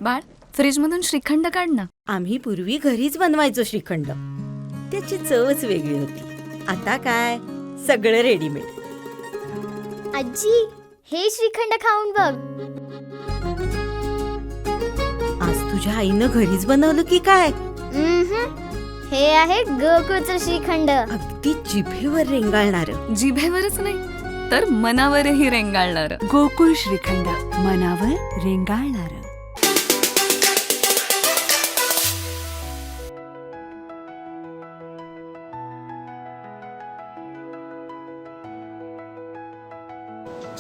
बाळ, फ्रीजमधून श्रीखंड काढ ना. आम्ही पूर्वी घरीच बनवायचो श्रीखंड. त्याची चवच वेगळी होती. आता काय सगळं रेडीमेड. आजी, हे श्रीखंड खाऊन बघ. आज तुझ्या आईनं घरीच बनवलं की काय? हे आहे गोकुळचं श्रीखंड. अगदी जिभेवर रेंगाळणार. जिभेवरच नाही तर मनावरही रेंगाळणार. गोकुळ श्रीखंड, मनावर रेंगाळणार.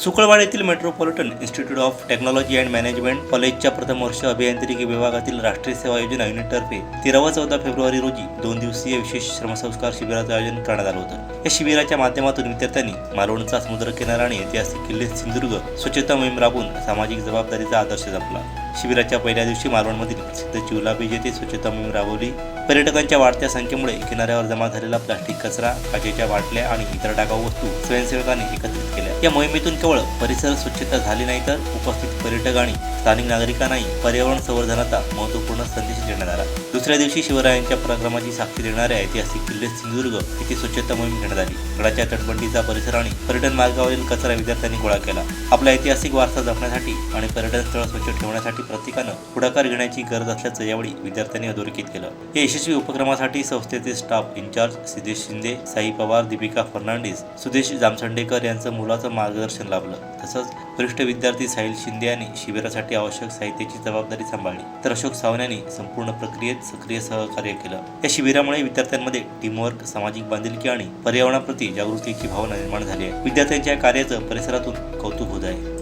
सुकळवाड येथील metropolitan institute of technology and management कॉलेजच्या प्रथम वर्ष अभियांत्रिकी विभागातील राष्ट्रीय सेवा योजना युनिटतर्फे 13 व 14 फेब्रुवारी रोजी 2 दिवसीय विशेष श्रमसंस्कार शिबिराचं आयोजन करण्यात आलं होतं. या शिबिराच्या माध्यमातून विद्यार्थ्यांनी मालवणचा समुद्रकिनारा आणि ऐतिहासिक किल्ले सिंधुदुर्ग स्वच्छता मोहीम राबवून सामाजिक जबाबदारीचा आदर्श जपला. शिबिराच्या पहिल्या दिवशी मालवणमधील प्रसिद्ध चिवला बीच येथे स्वच्छता मोहीम राबवली. पर्यटकांच्या वाढत्या संख्येमुळे किनाऱ्यावर जमा झालेला प्लास्टिक कचरा, काचेच्या बाटल्या आणि इतर टाकाऊ वस्तू स्वयंसेवकांनी एकत्रित केल्या. या मोहिमेतून केवळ परिसर स्वच्छता झाली नाही तर उपस्थित पर्यटक आणि स्थानिक नागरिकांनाही पर्यावरण संवर्धनाचा महत्त्वपूर्ण संदेश देण्यात आला. दुसऱ्या दिवशी शिवरायांच्या पराक्रमाची साक्षी देणाऱ्या ऐतिहासिक किल्ले सिंधुदुर्ग येथे स्वच्छता मोहीम घेण्यात आली. गडाच्या तटबंदीचा परिसर आणि पर्यटन मार्गावरील कचरा विद्यार्थ्यांनी गोळा केला. आपला ऐतिहासिक वारसा जपण्यासाठी आणि पर्यटन स्थळ स्वच्छ ठेवण्यासाठी प्रत्येकानं पुढाकार घेण्याची गरज असल्याचं यावेळी विद्यार्थ्यांनी अधोरेखित केलं. या यशस्वी उपक्रमासाठी संस्थेचे स्टाफ इंचार्ज सिद्धेश शिंदे, साई पवार, दीपिका फर्नांडिस, सुदेश जामसंडेकर यांचं मोलाचं मार्गदर्शन लाभलं. तसंच वरिष्ठ विद्यार्थी साहिल शिंदे यांनी शिबिरासाठी आवश्यक साहित्याची जबाबदारी सांभाळली, तर अशोक सावंत यांनी संपूर्ण प्रक्रियेत सक्रिय सहकार्य केलं. या शिबिरामुळे विद्यार्थ्यांमध्ये टीमवर्क, सामाजिक बांधिलकी आणि पर्यावरणाप्रती जागृतीची भावना निर्माण झाली आहे. विद्यार्थ्यांच्या कार्याचं परिसरातून कौतुक होत आहे.